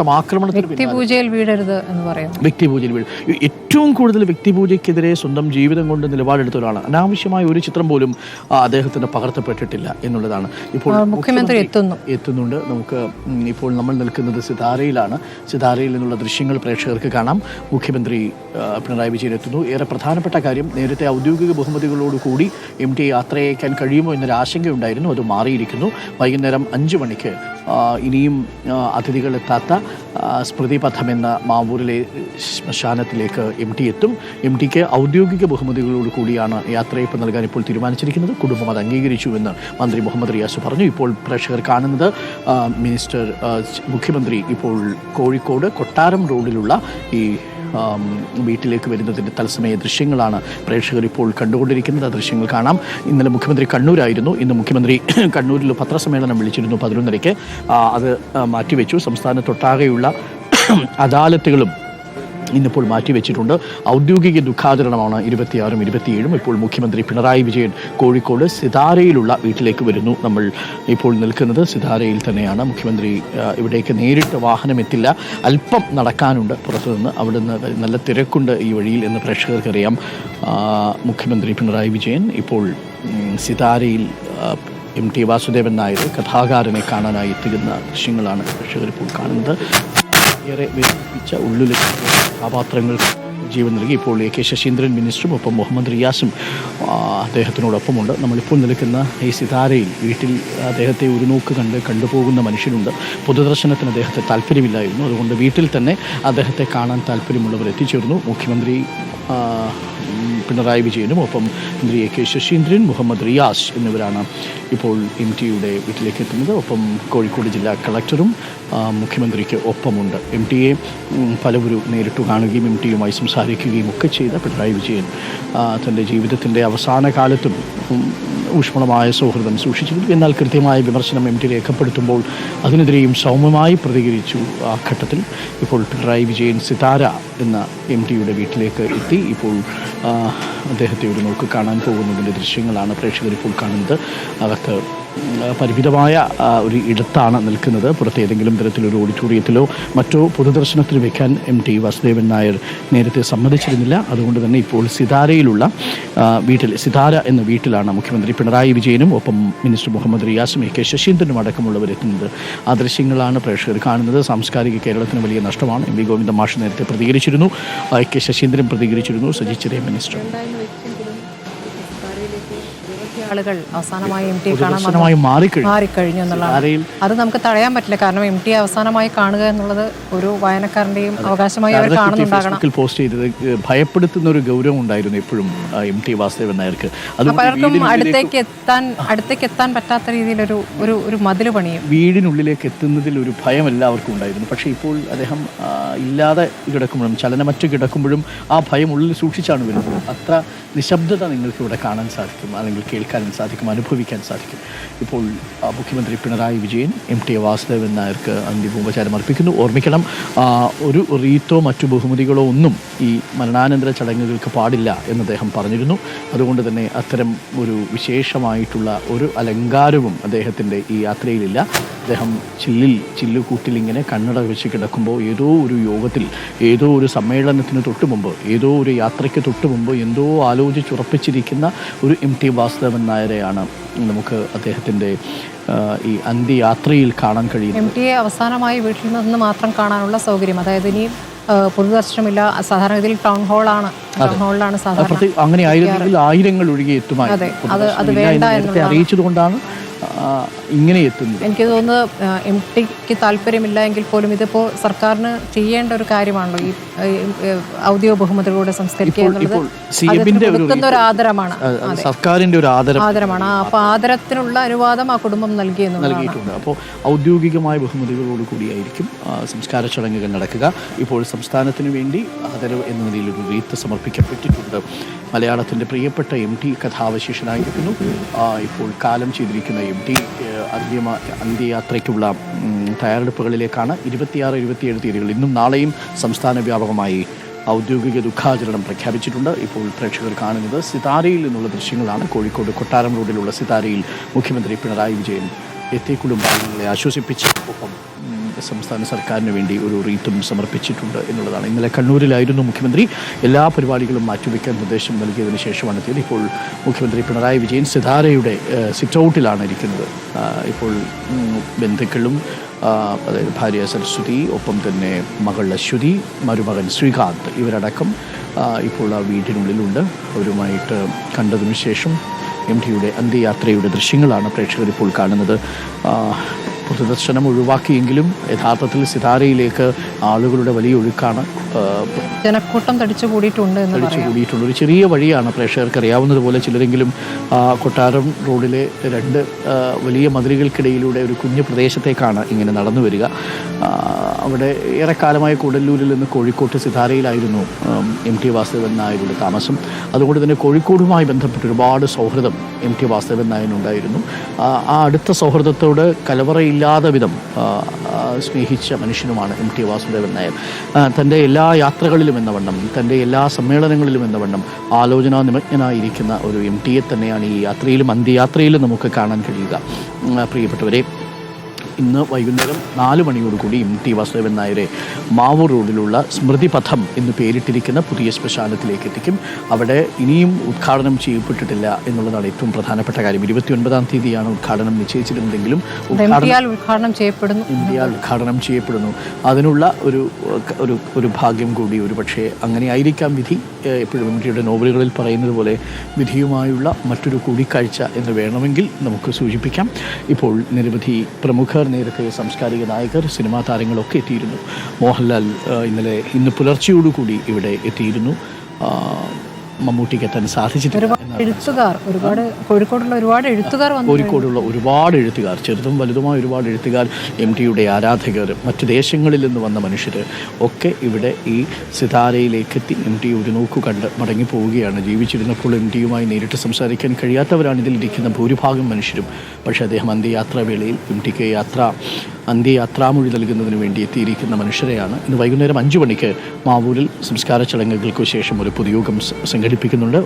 കൂട്ടം ആക്രമണത്തിന് വ്യക്തിപൂജയിൽ വീഴരുത് എന്ന് പറയാം. വ്യക്തിപൂജയിൽ വീഴും. ഏറ്റവും കൂടുതൽ വ്യക്തിപൂജയ്ക്കെതിരെ സ്വന്തം ജീവിതം കൊണ്ട് നിലപാടെടുത്ത ഒരാളാണ്. അനാവശ്യമായ ഒരു ചിത്രം പോലും അദ്ദേഹത്തിന് പകർത്തപ്പെട്ടിട്ടില്ല എന്നുള്ളതാണ്. ഇപ്പോൾ മുഖ്യമന്ത്രി എത്തുന്നുണ്ട്. നമുക്ക് ഇപ്പോൾ നമ്മൾ നിൽക്കുന്നത് സിതാരയിലാണ്. സിതാരയിൽ നിന്നുള്ള ദൃശ്യങ്ങൾ പ്രേക്ഷകർക്ക് കാണാം. മുഖ്യമന്ത്രി പിണറായി വിജയൻ എത്തുന്നു. ഏറെ പ്രധാനപ്പെട്ട കാര്യം, നേരത്തെ ഔദ്യോഗിക ബഹുമതികളോടുകൂടി MT യാത്രയയക്കാൻ കഴിയുമോ എന്നൊരു ആശങ്കയുണ്ടായിരുന്നു. അത് മാറിയിരിക്കുന്നു. വൈകുന്നേരം 5 മണിക്ക് ഇനിയും അതിഥികൾ എത്താത്ത സ്മൃതിപഥം എന്ന മാവൂരിലെ ശ്മശാനത്തിലേക്ക് MT എത്തും. MTക്ക് ഔദ്യോഗിക ബഹുമതികളോട് കൂടിയാണ് യാത്രയപ്പ് നൽകാൻ ഇപ്പോൾ തീരുമാനിച്ചിരിക്കുന്നത്. കുടുംബം അത് അംഗീകരിച്ചുവെന്ന് മന്ത്രി മുഹമ്മദ് റിയാസ് പറഞ്ഞു. ഇപ്പോൾ പ്രേക്ഷകർ കാണുന്നത് മുഖ്യമന്ത്രി ഇപ്പോൾ കോഴിക്കോട് കൊട്ടാരം റോഡിലുള്ള ഈ വീട്ടിലേക്ക് വരുന്നതിൻ്റെ തത്സമയ ദൃശ്യങ്ങളാണ് പ്രേക്ഷകർ ഇപ്പോൾ കണ്ടുകൊണ്ടിരിക്കുന്നത്. ആ ദൃശ്യങ്ങൾ കാണാം. ഇന്നലെ മുഖ്യമന്ത്രി കണ്ണൂരായിരുന്നു. ഇന്ന് മുഖ്യമന്ത്രി കണ്ണൂരിൽ പത്രസമ്മേളനം വിളിച്ചിരുന്നു 11:30. അത് മാറ്റിവെച്ചു. സംസ്ഥാനത്തൊട്ടാകെയുള്ള അദാലത്തുകളും ഇന്നിപ്പോൾ മാറ്റിവെച്ചിട്ടുണ്ട്. ഔദ്യോഗിക ദുഃഖാചരണമാണ് 26ഉം 27ഉം. ഇപ്പോൾ മുഖ്യമന്ത്രി പിണറായി വിജയൻ കോഴിക്കോട് സിതാരയിലുള്ള വീട്ടിലേക്ക് വരുന്നു. നമ്മൾ ഇപ്പോൾ നിൽക്കുന്നത് സിതാരയിൽ തന്നെയാണ്. മുഖ്യമന്ത്രി ഇവിടേക്ക് നേരിട്ട് വാഹനം എത്തില്ല, അല്പം നടക്കാനുണ്ട് പുറത്തുനിന്ന്. അവിടുന്ന് നല്ല തിരക്കുണ്ട് ഈ വഴിയിൽ എന്ന് പ്രേക്ഷകർക്കറിയാം. മുഖ്യമന്ത്രി പിണറായി വിജയൻ ഇപ്പോൾ സിതാരയിൽ MT വാസുദേവൻ നായർ കഥാകാരനെ കാണാനായി എത്തുന്ന ദൃശ്യങ്ങളാണ് പ്രേക്ഷകർ ഇപ്പോൾ കാണുന്നത്. ഏറെ വേദനിപ്പിച്ച ഉള്ളിലെ കഥാപാത്രങ്ങൾ ജീവൻ നൽകി. ഇപ്പോൾ AK ശശീന്ദ്രൻ മിനിസ്റ്ററും ഒപ്പം മുഹമ്മദ് റിയാസും അദ്ദേഹത്തിനോടൊപ്പമുണ്ട്. നമ്മളിപ്പോൾ നിൽക്കുന്ന ഈ സിതാരയിൽ വീട്ടിൽ അദ്ദേഹത്തെ ഒരു നോക്ക് കണ്ടുപോകുന്ന മനുഷ്യനുണ്ട്. പൊതുദർശനത്തിന് അദ്ദേഹത്തെ താല്പര്യമില്ലായിരുന്നു. അതുകൊണ്ട് വീട്ടിൽ തന്നെ അദ്ദേഹത്തെ കാണാൻ താല്പര്യമുള്ളവർ എത്തിച്ചേർന്നു. മുഖ്യമന്ത്രി പിണറായി വിജയനും ഒപ്പം മന്ത്രി AK ശശീന്ദ്രൻ, മുഹമ്മദ് റിയാസ് എന്നിവരാണ് ഇപ്പോൾ MTയുടെ വീട്ടിലേക്ക് എത്തുന്നത്. ഒപ്പം കോഴിക്കോട് ജില്ലാ കളക്ടറും മുഖ്യമന്ത്രിക്ക് ഒപ്പമുണ്ട്. MTയെ പലവരും നേരിട്ട് കാണുകയും MTയുമായി സംസാരിക്കുകയും ഒക്കെ ചെയ്ത പിണറായി വിജയൻ തൻ്റെ ജീവിതത്തിൻ്റെ അവസാന കാലത്തും ഊഷ്മളമായ സൗഹൃദം സൂക്ഷിച്ചിരുന്നു. എന്നാൽ കൃത്യമായ വിമർശനം MT രേഖപ്പെടുത്തുമ്പോൾ അതിനെതിരെയും സൗമ്യമായി പ്രതികരിച്ചു. ആ ഘട്ടത്തിൽ ഇപ്പോൾ പിണറായി വിജയൻ സിതാര എന്ന MTയുടെ വീട്ടിലേക്ക് എത്തി. ഇപ്പോൾ അദ്ദേഹത്തെ ഒരു നോക്ക് കാണാൻ പോകുന്നതിൻ്റെ ദൃശ്യങ്ങളാണ് പ്രേക്ഷകർ ഇപ്പോൾ കാണുന്നത്. അകത്ത് പരിമിതമായ ഒരു ഇടത്താണ് നിൽക്കുന്നത്. പുറത്ത് ഏതെങ്കിലും തരത്തിലൊരു ഓഡിറ്റോറിയത്തിലോ മറ്റോ പൊതുദർശനത്തിന് വയ്ക്കാൻ MT വാസുദേവൻ നായർ നേരത്തെ സമ്മതിച്ചിരുന്നില്ല. അതുകൊണ്ട് തന്നെ ഇപ്പോൾ സിതാരയിലുള്ള സിതാര എന്ന വീട്ടിലാണ് മുഖ്യമന്ത്രി പിണറായി വിജയനും ഒപ്പം മിനിസ്റ്റർ മുഹമ്മദ് റിയാസും AK ശശീന്ദ്രനും അടക്കമുള്ളവരെത്തുന്നത്. ആ ദൃശ്യങ്ങളാണ് പ്രേക്ഷകർ കാണുന്നത്. സാംസ്കാരിക കേരളത്തിന് വലിയ നഷ്ടമാണ്. MV ഗോവിന്ദ മാഷ് നേരത്തെ പ്രതികരിച്ചിരുന്നു. AK ശശീന്ദ്രൻ പ്രതികരിച്ചിരുന്നു. സജി ചെറിയ മിനിസ്റ്റർ ആളുകൾ അവസാനമായി MT കാണാൻ മാറിക്കഴിഞ്ഞു എന്നുള്ളതാണ്. അത് നമുക്ക് തടയാൻ പറ്റില്ല. കാരണം MT അവസാനമായി കാണുക എന്നുള്ളത് ഒരു വായനക്കാരൻ്റെയും അവകാശമായി അവർ കാണുന്നുണ്ടാകണം. പോസ്റ്റ് ചെയ്തത് ഭയപ്പെടുത്തുന്ന ഒരു ഗൗരവം ഉണ്ടായിരുന്നു എപ്പോഴും MT വാസുദേവൻ നായർക്ക്. പലർക്കും അടുത്തേക്ക് എത്താൻ പറ്റാത്ത രീതിയിലൊരു ഒരു മതില് പണിയും വീടിനുള്ളിലേക്ക് എത്തുന്നതിൽ ഒരു ഭയം എല്ലാവർക്കും ഉണ്ടായിരുന്നു. പക്ഷേ ഇപ്പോൾ അദ്ദേഹം ഇല്ലാതെ കിടക്കുമ്പോഴും ചലനമറ്റ് കിടക്കുമ്പോഴും ആ ഭയം ഉള്ളിൽ സൂക്ഷിച്ചാണ് വരുന്നത്. അത്ര നിശബ്ദത നിങ്ങൾക്ക് ഇവിടെ കാണാൻ സാധിക്കും, അല്ലെങ്കിൽ കേൾക്കാൻ സാധിക്കും, അനുഭവിക്കാൻ സാധിക്കും. ഇപ്പോൾ മുഖ്യമന്ത്രി പിണറായി വിജയൻ MT വാസുദേവൻ നായർക്ക് അന്തിമോപചാരം അർപ്പിക്കുന്നു. ഓർമ്മിക്കണം, ഒരു റീത്തോ മറ്റു ബഹുമതികളോ ഒന്നും ഈ മരണാനന്തര ചടങ്ങുകൾക്ക് പാടില്ല എന്ന് അദ്ദേഹം പറഞ്ഞിരുന്നു. അതുകൊണ്ട് തന്നെ അത്തരം ഒരു വിശേഷമായിട്ടുള്ള ഒരു അലങ്കാരവും അദ്ദേഹത്തിൻ്റെ ഈ യാത്രയിലില്ല. അദ്ദേഹം ചില്ലുകൂട്ടിൽ ഇങ്ങനെ കണ്ണട വെച്ച് കിടക്കുമ്പോൾ ഏതോ ഒരു യോഗത്തിൽ, ഏതോ ഒരു സമ്മേളനത്തിന് തൊട്ട് മുമ്പ്, ഏതോ ഒരു യാത്രയ്ക്ക് തൊട്ട് മുമ്പ് എന്തോ ആലോചിച്ചുറപ്പിച്ചിരിക്കുന്ന ഒരു MT വാസുദേവൻ നായരെയാണ് നമുക്ക് അദ്ദേഹത്തിൻ്റെ ഈ അന്ത്യയാത്രയിൽ കാണാൻ കഴിയുന്നത്. MTയെ അവസാനമായി വീട്ടിൽ നിന്ന് മാത്രം കാണാനുള്ള സൗകര്യം, അതായത് ഇനി പൊതുദർശനമില്ല. സാധാരണ ഇതിൽ ടൗൺ ഹാളിലാണ് സാധാരണ. അങ്ങനെ ആയിരുന്നെങ്കിൽ ആയിരങ്ങൾ ഒഴുകി എത്തുമായിരുന്നു. അറിയിച്ചതുകൊണ്ടാണ് ഇങ്ങനെ എത്തുന്നത്. എനിക്ക് തോന്നുന്നത് MTക്ക് താല്പര്യമില്ല എങ്കിൽ പോലും ഇതിപ്പോൾ സർക്കാരിന് ചെയ്യേണ്ട ഒരു കാര്യമാണല്ലോ. ഈ ഔദ്യോഗിക ബഹുമതികളോടെ സംസ്കരിക്കുക എന്നുള്ളത് ഒരു ആദരമാണ്, സർക്കാരിന്റെ ഒരു ആദരമാണ്. അപ്പോൾ ആദരത്തിനുള്ള അനുവാദം ആ കുടുംബം നൽകിയിട്ടുണ്ട്. അപ്പോൾ ഔദ്യോഗികമായ ബഹുമതികളോട് കൂടിയായിരിക്കും സംസ്കാര ചടങ്ങുകൾ നടക്കുക. ഇപ്പോൾ സംസ്ഥാനത്തിന് വേണ്ടി ആദരവ് എന്ന നിലയിൽ ഒരു റീത്ത് സമർപ്പിക്കപ്പെട്ടിട്ടുണ്ട്. മലയാളത്തിൻ്റെ പ്രിയപ്പെട്ട MT കഥാവശേഷനായിരിക്കുന്നു. ഇപ്പോൾ കാലം ചെയ്തിരിക്കുന്ന MT അന്ത്യയാത്രയ്ക്കുള്ള തയ്യാറെടുപ്പുകളിലേക്കാണ്. 26-27 തീയതികൾ ഇന്നും നാളെയും സംസ്ഥാന വ്യാപകമായി ഔദ്യോഗിക ദുഃഖാചരണം പ്രഖ്യാപിച്ചിട്ടുണ്ട്. ഇപ്പോൾ പ്രേക്ഷകർ കാണുന്നത് സിതാരയിൽ നിന്നുള്ള ദൃശ്യങ്ങളാണ്. കോഴിക്കോട് കൊട്ടാരം റോഡിലുള്ള സിതാരയിൽ മുഖ്യമന്ത്രി പിണറായി വിജയൻ എത്തി കുടുംബാംഗങ്ങളെ ആശ്വസിപ്പിച്ച് ഒപ്പം സംസ്ഥാന സർക്കാരിന് വേണ്ടി ഒരു റീത്തും സമർപ്പിച്ചിട്ടുണ്ട് എന്നുള്ളതാണ്. ഇന്നലെ കണ്ണൂരിലായിരുന്നു മുഖ്യമന്ത്രി. എല്ലാ പരിപാടികളും മാറ്റിവെക്കാൻ നിർദ്ദേശം നൽകിയതിന് ശേഷമാണ് എത്തിയത്. ഇപ്പോൾ മുഖ്യമന്ത്രി പിണറായി വിജയൻ സിതാരയുടെ സിറ്റ് ഔട്ടിലാണ് ഇരിക്കുന്നത്. ഇപ്പോൾ ബന്ധുക്കളും അതായത് ഭാര്യ സരസ്വതി, ഒപ്പം തന്നെ മകൾ അശ്വതി, മരുമകൻ ശ്രീകാന്ത് ഇവരടക്കം ഇപ്പോൾ ആ വീടിനുള്ളിലുണ്ട്. അവരുമായിട്ട് കണ്ടതിനു ശേഷം MTയുടെ അന്ത്യയാത്രയുടെ ദൃശ്യങ്ങളാണ് പ്രേക്ഷകർ ഇപ്പോൾ കാണുന്നത്. പൊതുദർശനം ഒഴിവാക്കിയെങ്കിലും യഥാർത്ഥത്തിൽ സിതാരയിലേക്ക് ആളുകളുടെ വലിയ ഒഴുക്കാണ്. ജനക്കൂട്ടം തടിച്ചു കൂടിയിട്ടുണ്ട്. ഒരു ചെറിയ വഴിയാണ് പ്രേക്ഷകർക്ക് അറിയാവുന്നതുപോലെ. ചിലരെങ്കിലും കൊട്ടാരം റോഡിലെ 2 വലിയ മതിലുകൾക്കിടയിലൂടെ ഒരു കുഞ്ഞു പ്രദേശത്തേക്കാണ് ഇങ്ങനെ നടന്നു വരിക. അവിടെ ഏറെക്കാലമായ കൂടല്ലൂരിൽ നിന്ന് കോഴിക്കോട്ട് സിതാരയിലായിരുന്നു MT വാസുദേവൻ നായരുടെ താമസം. അതുകൊണ്ട് തന്നെ കോഴിക്കോടുമായി ബന്ധപ്പെട്ട് ഒരുപാട് സൗഹൃദം MT വാസുദേവൻ നായനുണ്ടായിരുന്നു. ആ അടുത്ത സൗഹൃദത്തോട് കലവറയില്ലാത്ത വിധം സ്നേഹിച്ച മനുഷ്യനുമാണ് MT വാസുദേവൻ നായർ. തൻ്റെ എല്ലാ യാത്രകളിലും എന്ന വണ്ണം, തൻ്റെ എല്ലാ സമ്മേളനങ്ങളിലും എന്ന വണ്ണം ആലോചനാ നിമഗ്നനായിരിക്കുന്ന ഒരു MTയെ തന്നെയാണ് ഈ യാത്രയിലും അന്ത്യയാത്രയിലും നമുക്ക് കാണാൻ കഴിയുക. പ്രിയപ്പെട്ടവരെ, ഇന്ന് വൈകുന്നേരം 4 മണിയോടുകൂടി MT വാസുദേവൻ നായരെ മാവൂർ റോഡിലുള്ള സ്മൃതിപഥം എന്ന് പേരിട്ടിരിക്കുന്ന പുതിയ ശ്മശാനത്തിലേക്ക് എത്തിക്കും. അവിടെ ഇനിയും ഉദ്ഘാടനം ചെയ്യപ്പെട്ടിട്ടില്ല എന്നുള്ളതാണ് ഏറ്റവും പ്രധാനപ്പെട്ട കാര്യം. 29-ാം തീയതിയാണ് ഉദ്ഘാടനം നിശ്ചയിച്ചിരുന്നെങ്കിലും ഉദ്ഘാടനം ചെയ്യപ്പെടുന്നു. അതിനുള്ള ഒരു ഭാഗ്യം കൂടി ഒരു പക്ഷേ അങ്ങനെ ആയിരിക്കാം വിധി. എപ്പോഴും MTയുടെ നോവലുകളിൽ പറയുന്നത് പോലെ വിധിയുമായുള്ള മറ്റൊരു കൂടിക്കാഴ്ച എന്ന് വേണമെങ്കിൽ നമുക്ക് സൂചിപ്പിക്കാം. ഇപ്പോൾ നിരവധി പ്രമുഖർ, നേരത്തെ സാംസ്കാരിക നായകർ, സിനിമാ താരങ്ങളൊക്കെ എത്തിയിരുന്നു. മോഹൻലാൽ ഇന്ന് പുലർച്ചയോടുകൂടി ഇവിടെ എത്തിയിരുന്നു. മമ്മൂട്ടിക്ക് എത്താൻ സാധിച്ചിട്ടില്ല. കോഴിക്കോടുള്ള ഒരുപാട് എഴുത്തുകാർ, ചെറുതും വലുതുമായ ഒരുപാട് എഴുത്തുകാർ, MTയുടെ ആരാധകർ, മറ്റു ദേശങ്ങളിൽ നിന്ന് വന്ന മനുഷ്യർ ഒക്കെ ഇവിടെ ഈ സിതാരയിലേക്കെത്തി MT ഒരു നോക്കു കണ്ട് മടങ്ങിപ്പോവുകയാണ്. ജീവിച്ചിരുന്നപ്പോൾ MTയുമായി നേരിട്ട് സംസാരിക്കാൻ കഴിയാത്തവരാണ് ഇതിലിരിക്കുന്ന ഭൂരിഭാഗം മനുഷ്യരും. പക്ഷേ അദ്ദേഹം അന്ത്യയാത്രാവേളയിൽ MTക്ക് അന്ത്യയാത്രാമൊഴി നൽകുന്നതിന് വേണ്ടി എത്തിയിരിക്കുന്ന മനുഷ്യരെയാണ്. ഇന്ന് വൈകുന്നേരം 5 മണിക്ക് മാവൂരിൽ സംസ്കാര ചടങ്ങുകൾക്ക് ശേഷം ഒരു പൊതുയോഗം സംഘടിപ്പിക്കുന്നുണ്ട്.